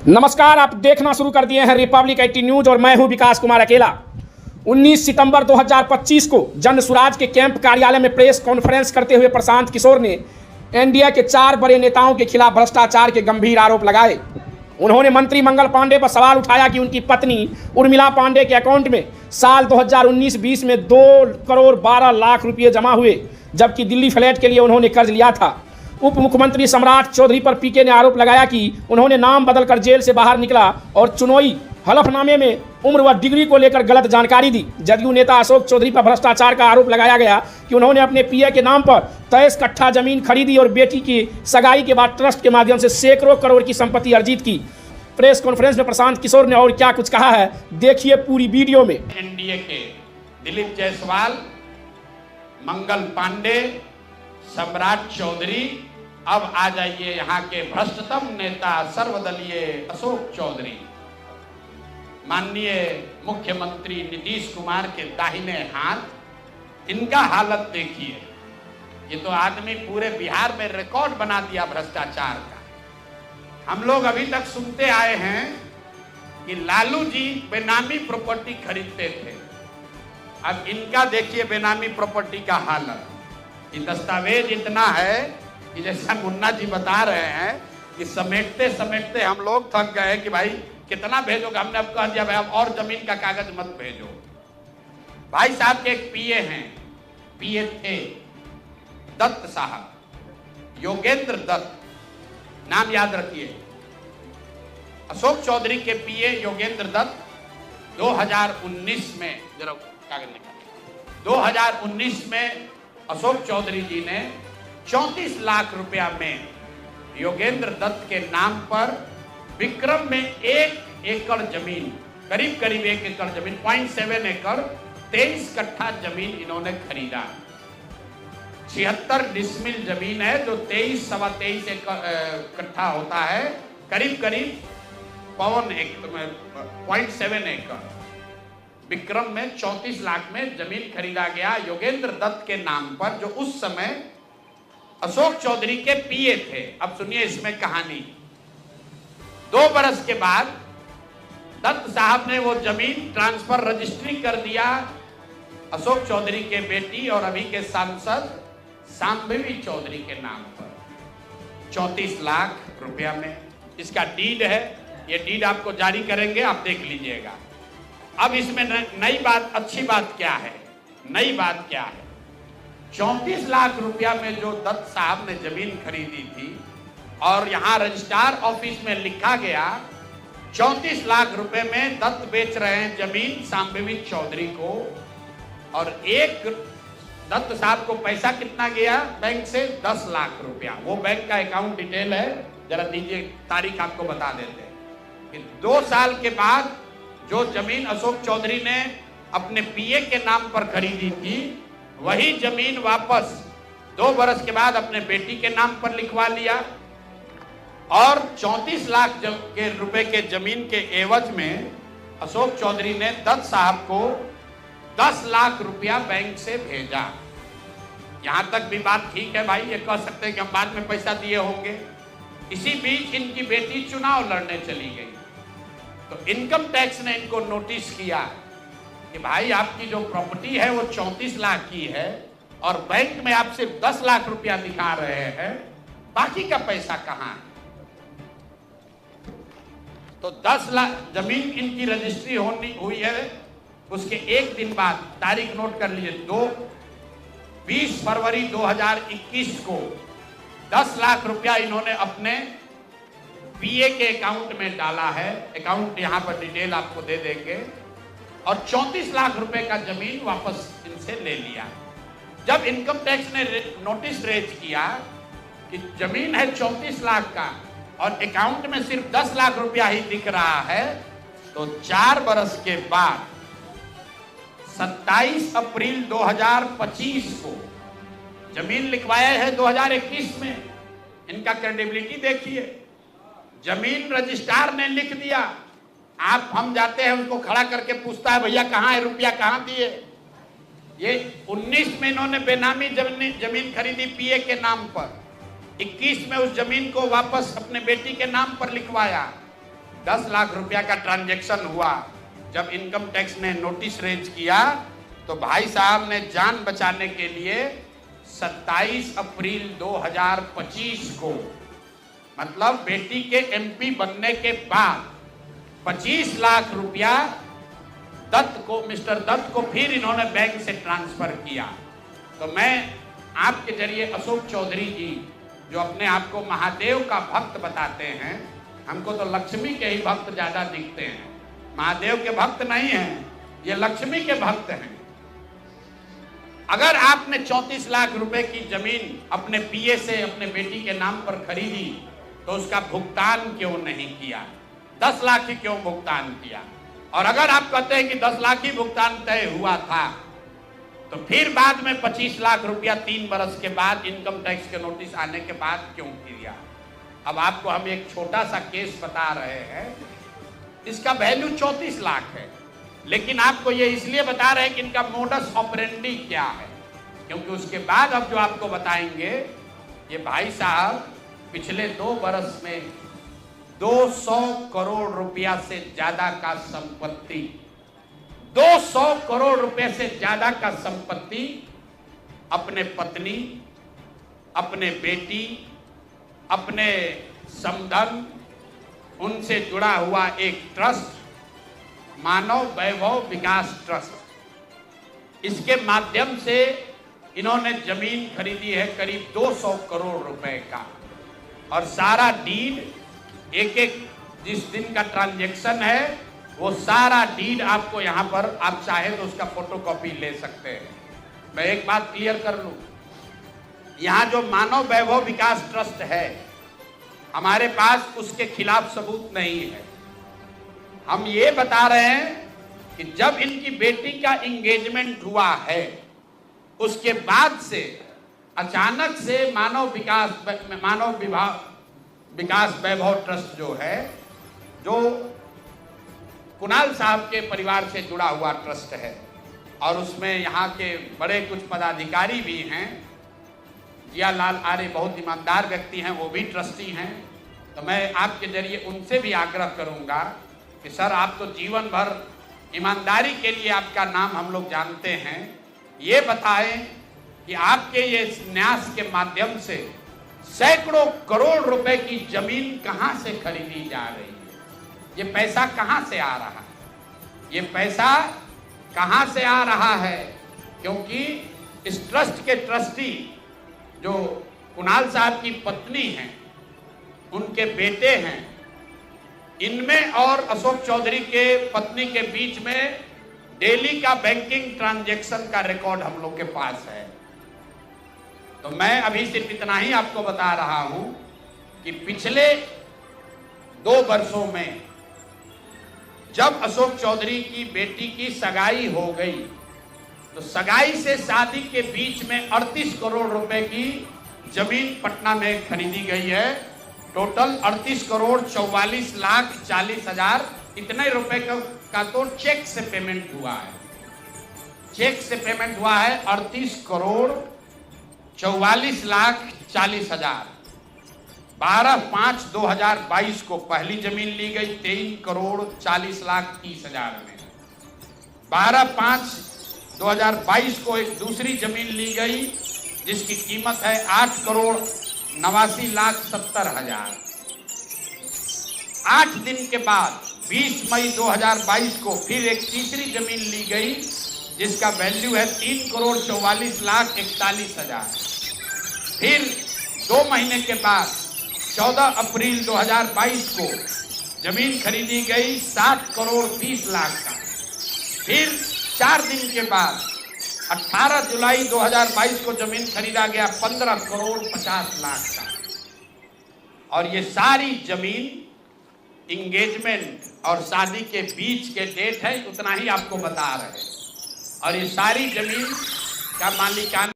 नमस्कार, आप देखना शुरू कर दिए हैं रिपब्लिक 80 न्यूज और मैं हूं विकास कुमार अकेला। 19 सितंबर 2025 को जन सुराज के कैंप कार्यालय में प्रेस कॉन्फ्रेंस करते हुए प्रशांत किशोर ने एनडीए के 4 बड़े नेताओं के खिलाफ भ्रष्टाचार के गंभीर आरोप लगाए। उन्होंने मंत्री मंगल पांडे पर सवाल उठाया कि उनकी पत्नी उर्मिला पांडे के अकाउंट में साल 2019-20 में 2 करोड़ 12 लाख रुपये जमा हुए, जबकि दिल्ली फ्लैट के लिए उन्होंने कर्ज लिया था। उप मुख्यमंत्री सम्राट चौधरी पर पीके ने आरोप लगाया कि उन्होंने नाम बदलकर जेल से बाहर निकला और चुनावी हलफनामे में उम्र व डिग्री को लेकर गलत जानकारी दी। जदयू नेता अशोक चौधरी पर भ्रष्टाचार का आरोप लगाया गया कि उन्होंने अपने पीए के नाम पर 23 कट्ठा जमीन खरीदी और बेटी की सगाई के बाद ट्रस्ट के माध्यम से सैकड़ों करोड़ की संपत्ति अर्जित की। प्रेस कॉन्फ्रेंस में प्रशांत किशोर ने और क्या कुछ कहा है, देखिए पूरी वीडियो में। एनडीए के दिलीप जायसवाल, मंगल पांडे, सम्राट चौधरी, अब आ जाइए यहाँ के भ्रष्टतम नेता सर्वदलीय अशोक चौधरी। माननीय मुख्यमंत्री नीतीश कुमार के दाहिने हाथ, इनका हालत देखिए। ये तो आदमी पूरे बिहार में रिकॉर्ड बना दिया भ्रष्टाचार का। हम लोग अभी तक सुनते आए हैं कि लालू जी बेनामी प्रॉपर्टी खरीदते थे। अब इनका देखिए बेनामी प्रॉपर्टी का हालत। ये दस्तावेज इतना है कि जैसा मुन्ना जी बता रहे हैं कि समेटते समेटते हम लोग थक गए कि भाई कितना भेजोगे। हमने अब कह दिया भाई अब और जमीन का कागज मत भेजो। भाई साहब के एक पीए हैं, पीए थे दत्त साहब, योगेंद्र दत्त, नाम याद रखिए। अशोक चौधरी के पीए योगेंद्र दत्त 2019 में, जरा कागज निकालिए, 2019 में अशोक चौधरी जी ने 34 लाख रुपया में योगेंद्र दत्त के नाम पर विक्रम में 1 एकड़ जमीन, करीब 1 एकड़ जमीन, 0.7 एकड़, 23 कट्ठा जमीन इन्होंने खरीदा। 76 डिसमिल जमीन है जो 23-23.25 कट्ठा होता है, करीब 0.7 एकड़। विक्रम में 34 लाख में जमीन खरीदा गया योगेंद्र दत्त के नाम पर, जो उस समय अशोक चौधरी के पीए थे। अब सुनिए इसमें कहानी। 2 बरस के बाद दत्त साहब ने वो जमीन ट्रांसफर रजिस्ट्री कर दिया अशोक चौधरी के बेटी और अभी के सांसद शांभवी चौधरी के नाम पर 34 लाख रुपया में। इसका डीड है, ये डीड आपको जारी करेंगे, आप देख लीजिएगा। अब इसमें नई बात, अच्छी बात क्या है, नई बात क्या है? 34 लाख रुपया में जो दत्त साहब ने जमीन खरीदी थी और यहां रजिस्ट्रार ऑफिस में लिखा गया 34 लाख रुपए में दत्त बेच रहे हैं जमीन शांभवी चौधरी को। और एक दत्त साहब को पैसा कितना गया बैंक से? 10 लाख रुपया। वो बैंक का अकाउंट डिटेल है, जरा दीजिए, तारीख आपको बता देते हैं कि 2 साल के बाद जो जमीन अशोक चौधरी ने अपने पीए के नाम पर खरीदी थी, वही जमीन वापस 2 बरस के बाद अपने बेटी के नाम पर लिखवा लिया और 34 लाख के रुपए के जमीन के एवज में अशोक चौधरी ने दत्त साहब को 10 लाख रुपया बैंक से भेजा। यहां तक भी बात ठीक है भाई, ये कह सकते हैं कि हम बाद में पैसा दिए होंगे। इसी बीच इनकी बेटी चुनाव लड़ने चली गई तो इनकम टैक्स ने इनको नोटिस किया कि भाई आपकी जो प्रॉपर्टी है वो 34 लाख की है और बैंक में आप सिर्फ 10 लाख रुपया दिखा रहे हैं, बाकी का पैसा कहां है? तो 10 लाख जमीन इनकी रजिस्ट्री हुई है। उसके एक दिन बाद, तारीख नोट कर लीजिए, 20 फरवरी 2021 को 10 लाख रुपया इन्होंने अपने पीए के अकाउंट में डाला है। अकाउंट यहां पर डिटेल आपको दे देंगे। और 34 लाख रुपए का जमीन वापस इनसे ले लिया। जब इनकम टैक्स ने नोटिस रेज किया कि जमीन है 34 लाख का और अकाउंट में सिर्फ 10 लाख रुपया ही दिख रहा है, तो 4 बरस के बाद 27 अप्रैल 2025 को जमीन लिखवाया है 2021 में। इनका क्रेडिबिलिटी देखिए। जमीन रजिस्ट्रार ने लिख दिया, आप हम जाते हैं उसको खड़ा करके पूछता है भैया कहाँ है रुपया, कहाँ दिए? ये 19 में इन्होंने बेनामी जमीन खरीदी पीए के नाम पर, 21 में उस जमीन को वापस अपने बेटी के नाम पर लिखवाया, 10 लाख रुपया का ट्रांजैक्शन हुआ। जब इनकम टैक्स ने नोटिस रेज किया तो भाई साहब ने जान बचाने के लिए 27 अप्रैल 2025 को, मतलब बेटी के एमपी बनने के बाद 25 लाख रुपया दत्त को, मिस्टर दत्त को फिर इन्होंने बैंक से ट्रांसफर किया। तो मैं आपके जरिए अशोक चौधरी जी, जो अपने आप को महादेव का भक्त बताते हैं, हमको तो लक्ष्मी के ही भक्त ज्यादा दिखते हैं, महादेव के भक्त नहीं हैं, ये लक्ष्मी के भक्त हैं। अगर आपने 34 लाख रुपए की जमीन अपने पीए से अपने बेटी के नाम पर खरीदी तो उसका भुगतान क्यों नहीं किया? 10 लाख ही क्यों भुगतान किया? और अगर आप कहते हैं कि 10 लाख ही भुगतान तय हुआ था तो फिर बाद में 25 लाख रुपया 3 बरस के बाद इनकम टैक्स के नोटिस आने के बाद क्यों किया? अब आपको हम एक छोटा सा केस बता रहे हैं, इसका वैल्यू 34 लाख है, लेकिन आपको ये इसलिए बता रहे हैं कि इनका मोडस ऑपरेंडी क्या है, क्योंकि उसके बाद अब जो आपको बताएंगे, ये भाई साहब पिछले 2 बरस में 200 करोड़ रुपया से ज्यादा का संपत्ति, 200 करोड़ रुपए से ज्यादा का संपत्ति अपने पत्नी, अपने बेटी, अपने समधन, उनसे जुड़ा हुआ एक ट्रस्ट, मानव वैभव विकास ट्रस्ट, इसके माध्यम से इन्होंने जमीन खरीदी है करीब 200 करोड़ रुपए का। और सारा डीड, एक एक जिस दिन का ट्रांजैक्शन है वो सारा डीड आपको यहाँ पर, आप चाहे तो उसका फोटोकॉपी ले सकते हैं। मैं एक बात क्लियर कर लूं, यहाँ जो मानव वैभव विकास ट्रस्ट है, हमारे पास उसके खिलाफ सबूत नहीं है। हम ये बता रहे हैं कि जब इनकी बेटी का इंगेजमेंट हुआ है उसके बाद से अचानक से मानव विकास वैभव ट्रस्ट जो है, जो कुणाल साहब के परिवार से जुड़ा हुआ ट्रस्ट है और उसमें यहाँ के बड़े कुछ पदाधिकारी भी हैं, जियालाल आर्य बहुत ईमानदार व्यक्ति हैं, वो भी ट्रस्टी हैं। तो मैं आपके जरिए उनसे भी आग्रह करूंगा कि सर, आप तो जीवन भर ईमानदारी के लिए आपका नाम हम लोग जानते हैं, ये बताएं कि आपके ये न्यास के माध्यम से सैकड़ों करोड़ रुपए की जमीन कहां से खरीदी जा रही है, ये पैसा कहां से आ रहा है, ये पैसा कहां से आ रहा है? क्योंकि इस ट्रस्ट के ट्रस्टी जो कुणाल साहब की पत्नी हैं, उनके बेटे हैं, इनमें और अशोक चौधरी के पत्नी के बीच में डेली का बैंकिंग ट्रांजैक्शन का रिकॉर्ड हम लोग के पास है। तो मैं अभी सिर्फ इतना ही आपको बता रहा हूं कि पिछले 2 वर्षों में जब अशोक चौधरी की बेटी की सगाई हो गई तो सगाई से शादी के बीच में 38 करोड़ रुपए की जमीन पटना में खरीदी गई है। टोटल 38 करोड़ 44 लाख 40 हजार इतने रुपए का तो चेक से पेमेंट हुआ है। चेक से पेमेंट हुआ है 38 करोड़ 44 लाख 40 हजार। 12/5/2022 को पहली जमीन ली गई 23 करोड़ 40 लाख 30 हजार में। 12/5/2022 को एक दूसरी जमीन ली गई जिसकी कीमत है 8 करोड़ 89 लाख 70 हजार। 8 दिन के बाद 20 मई 2022 को फिर एक तीसरी जमीन ली गई जिसका वैल्यू है 3 करोड़ 44 लाख 41 हजार। फिर 2 महीने के बाद 14 अप्रैल 2022 को जमीन खरीदी गई 7 करोड़ 20 लाख का। फिर 4 दिन के बाद 18 जुलाई 2022 को जमीन खरीदा गया 15 करोड़ 50 लाख का। और ये सारी जमीन इंगेजमेंट और शादी के बीच के डेट है, उतना ही आपको बता रहे हैं। और ये सारी जमीन का मालिकाना